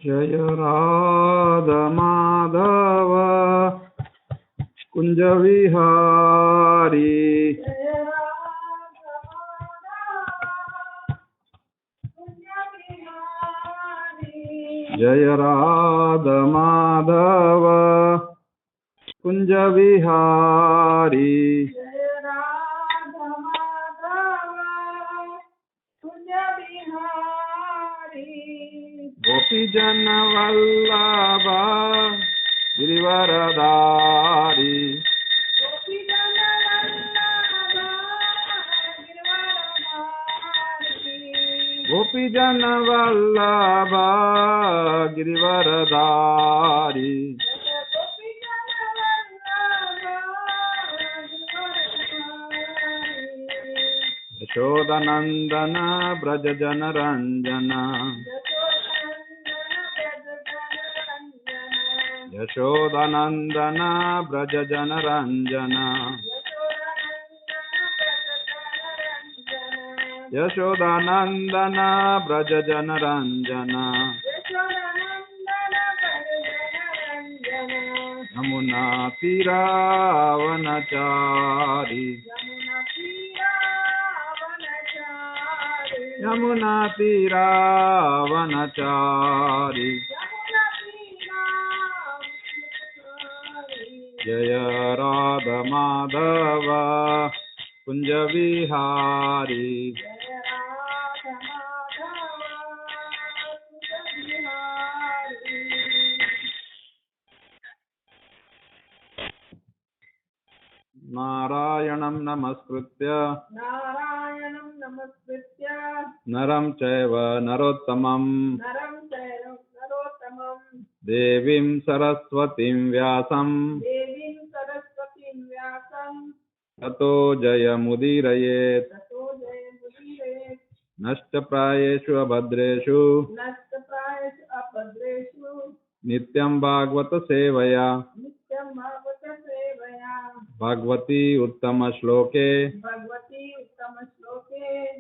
जय राधा माधव कुंज विहारी। जय राधा माधव कुंज विहारी। गोपी जन वल्लभ गिरिवरधारी। गोपी जन वल्लभ गिरिवरधारी। यशोदानंदन ब्रज जन रंजन। यशोदानंदन ब्रज जन रंजन। यशोदानंदन ब्रज जन रंजन। यमुना तीरावनचारी। यमुना तीरावनचारी। जय राधा माधव कुंज विहारी। नारायणं नमस्कृत्य नरं चैव नरोत्तमं देवीं सरस्वतीं व्यासं ततो जयमुदीरयेत्। नष्टप्रायेषु अभद्रेषु नित्यं भागवत सेवया। भगवती उत्तम श्लोके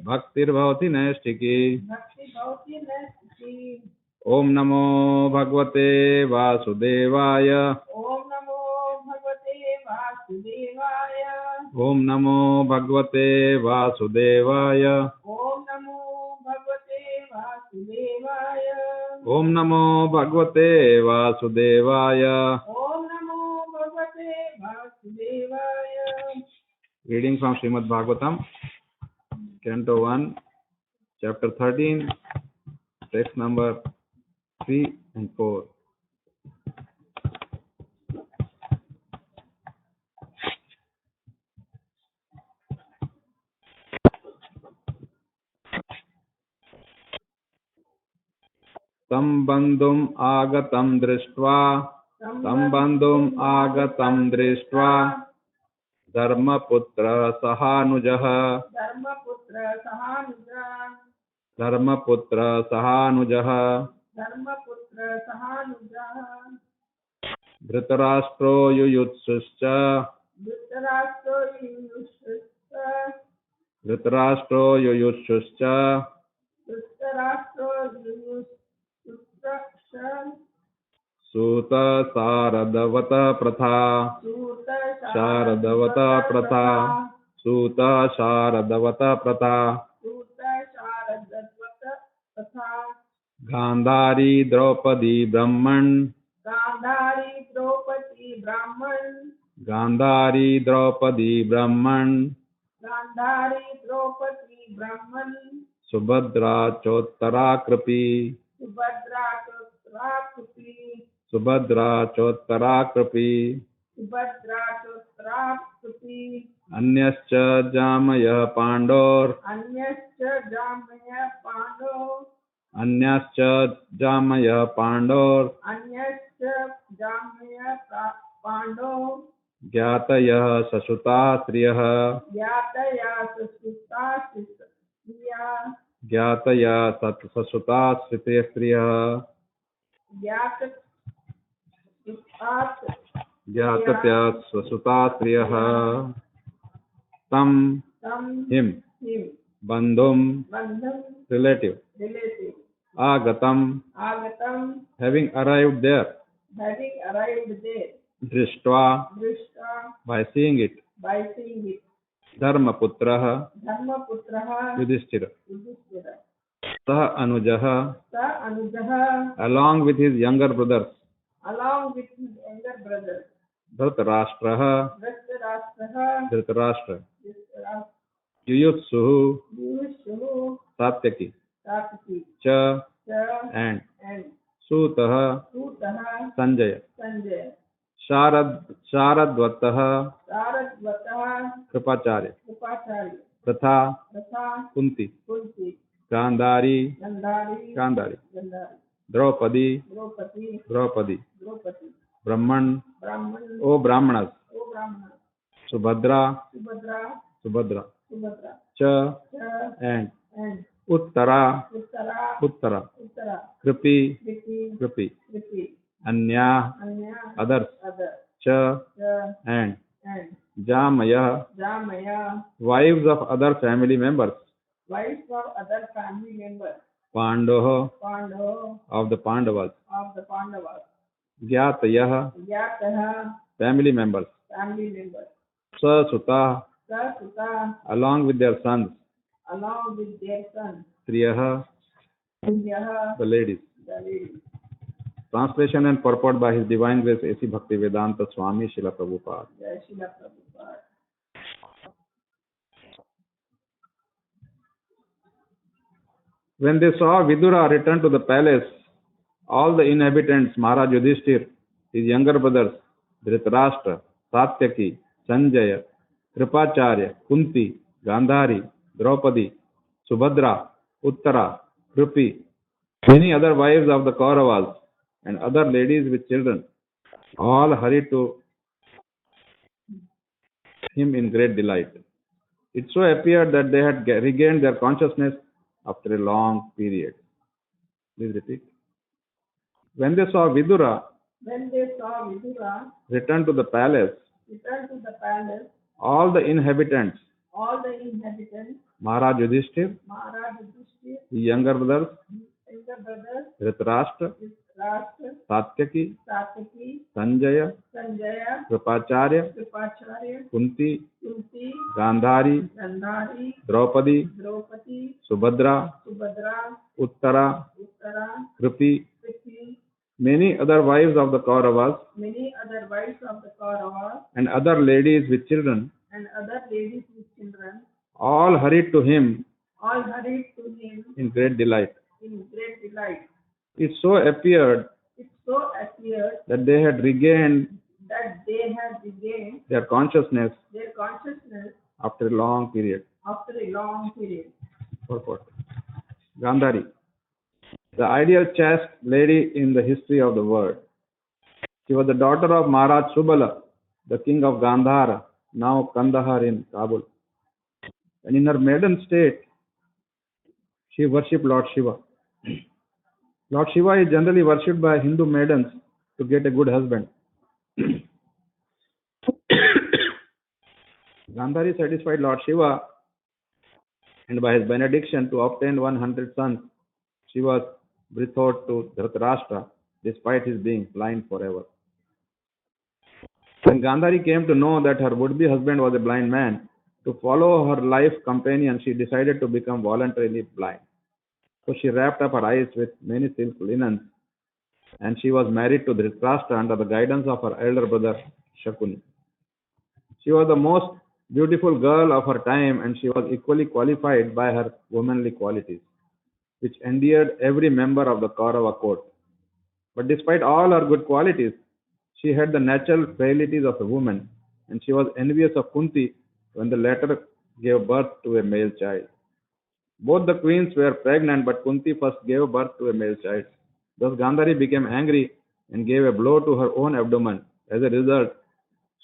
भक्तिर्भवति नैष्ठिकी। ओम नमो भगवते वासुदेवाय। ओम नमो भगवते वासुदेवाय। ओम नमो भगवते वासुदेवाय। Reading from Srimad Bhagavatam, Canto 1, Chapter 13, text number 3 and 4. Tam bandhum agatam drishtva धर्मपुत्र सहानुजः। धृतराष्ट्रो युयुत्सुश्च सूत शारदवत प्रथा। गांधारी द्रौपदी ब्राह्मण। सुभद्रा चोत्तराकृपी। अन्यश्च जामयः पाण्डोर्। ज्ञातयः ससुता स्त्रियः। तं him बंधुम relative Agatam, Agatam, having arrived there. having arrived there. Drishtva, Drishta, by seeing it. by seeing it. Dharmaputraha, Dharmaputraha, Yudhishthira. Yudhishthira. Sah Anujaha, Sa Anujaha, along with his younger brothers. along with his younger brother. Dhritarashtraha, Dhritarashtraha, Dhritarashtra. Dhritarashtra, Yuyutsuhu, Yuyushu, Satyaki. Satyaki, Cha, Cha, and and Sutaha, Sutaha, Sanjaya. Sanjaya. Sharadvataha, Saradvataha, Kripacharya. Upacharya. Pratha, Ratha, Kunti. Kunti, Gandhari, Gandhari, Gandhari. Gandhari. Draupadi, Draupadi, Draupadi. Draupadi. Brahman, Brahman, O Brahmanas. O Brahmana. Subhadra, Subhadra, Subhadra. Subhadra. Cha, Cha, and and Uttara, Uttara, Uttara. Uttara. Kripi, Kriti, Kripi. Kriti. Anya, Anya, others. other. Cha, Cha, and and Jamaya, Jamaya, wives of other family members. wives of other family members. Pandoha, Pandava, of the Pandavas. of the Pandavas. Gyatayaha, Yataha, family members. family members. Sasuta, Sasuta, along with their sons. along with their son. Striyaha, Yaha, the ladies. the lady. Translation and purport by His Divine Grace A.C. Bhaktivedanta Swami Srila Prabhupada. Jai Srila Prabhupada. When they saw Vidura return to the palace, all the inhabitants, Maharaj Yudhishthir, his younger brothers, Dhritarashtra, Satyaki, Sanjaya, Kripacharya, Kunti, Gandhari, Draupadi, Subhadra, Uttara, Kripi, many other wives of the Kauravas, and other ladies with children, all hurried to him in great delight. It so appeared that they had regained their consciousness after a long period. Please repeat. When they saw Vidura When they saw Vidura return to the palace, return to the palace, all the inhabitants, all the inhabitants, Maharaj Yudhishthir, Maharaj Yudhishthir, his younger brothers, elder brothers, Dhritarashtra, Rashtra, Satyaki, Satyaki, Sanjaya, Sanjaya, Kripacharya, Kripacharya, Kunti, Kunti, Gandhari, Gandhari, Draupadi, Draupadi, Subhadra, Subhadra, Uttara, Uttara, Kripi, Prithvi, many other wives of the Kauravas, many other wives of the Kauravas, and other ladies with children, and other ladies with children, all hurried to him all hurried to him in great delight. in great delight. It so appeared It so appeared that they had regained that they had regained their consciousness their consciousness after a long period. after a long period. Purport. Gandhari, the ideal chaste lady in the history of the world. She was the daughter of Maharaj Subala, the king of Gandhara, now Kandahar in Kabul. And in her maiden state, she worshipped Lord Shiva. Lord Shiva is generally worshipped by Hindu maidens to get a good husband. Gandhari satisfied Lord Shiva, and by his benediction to obtain 100 sons, she was betrothed to Dhritarashtra despite his being blind forever. When Gandhari came to know that her would-be husband was a blind man, to follow her life companion, she decided to become voluntarily blind. So she wrapped up her eyes with many silk linens, and she was married to Dhritarashtra under the guidance of her elder brother Shakuni. She was the most beautiful girl of her time, and she was equally qualified by her womanly qualities, which endeared every member of the Kaurava court. But despite all her good qualities, she had the natural frailties of a woman, and she was envious of Kunti when the latter gave birth to a male child. Both the queens were pregnant, but Kunti first gave birth to a male child. Thus Gandhari became angry and gave a blow to her own abdomen. As a result,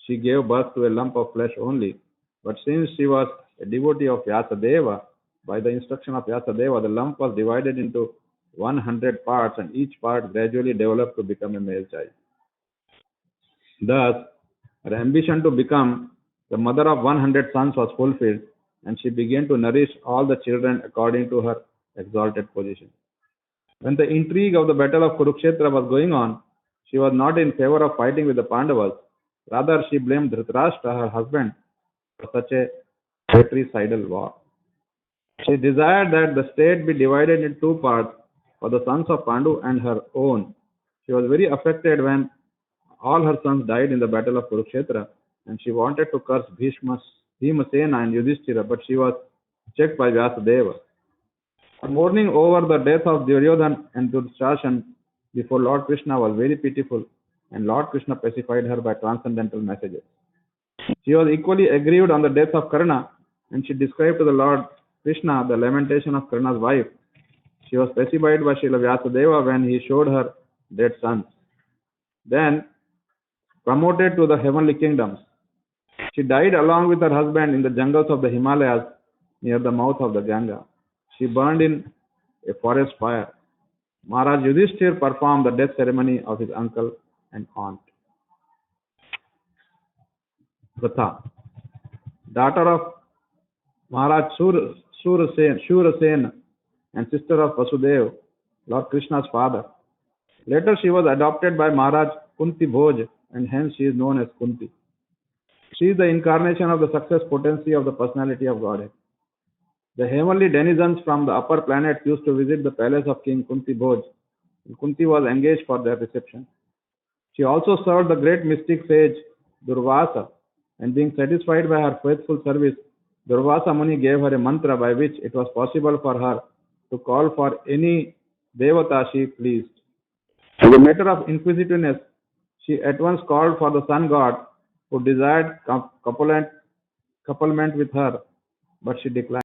she gave birth to a lump of flesh only. But since she was a devotee of Vyasadeva, by the instruction of Vyasadeva, the lump was divided into 100 parts, and each part gradually developed to become a male child. Thus, her ambition to become the mother of 100 sons was fulfilled, and she began to nourish all the children according to her exalted position. When the intrigue of the battle of Kurukshetra was going on, she was not in favor of fighting with the Pandavas. Rather, she blamed Dhritarashtra, her husband, for such a fratricidal war. She desired that the state be divided into two parts for the sons of Pandu and her own. She was very affected when all her sons died in the battle of Kurukshetra, and she wanted to curse Bhimasena and Yudhishthira, but she was checked by Vyasadeva. Her mourning over the death of Duryodhan and Durshasan before Lord Krishna was very pitiful, and Lord Krishna pacified her by transcendental messages. She was equally aggrieved on the death of Karna, and she described to the Lord Krishna the lamentation of Karna's wife. She was pacified by Srila Vyasadeva when he showed her dead sons. Then, promoted to the heavenly kingdoms, she died along with her husband in the jungles of the Himalayas near the mouth of the Ganga. She burned in a forest fire. Maharaj Yudhishthir performed the death ceremony of his uncle and aunt. Pratha, daughter of Maharaj Shurasen and sister of Vasudev, Lord Krishna's father. Later she was adopted by Maharaj Kunti Bhoj, and hence she is known as Kunti. She is the incarnation of the success potency of the personality of Godhead. The heavenly denizens from the upper planets used to visit the palace of King Kunti Bhoj, and Kunti was engaged for their reception. She also served the great mystic sage Durvasa, and being satisfied by her faithful service, Durvasa Muni gave her a mantra by which it was possible for her to call for any devata she pleased. As a matter of inquisitiveness, she at once called for the sun god who desired couplement with her, but she declined.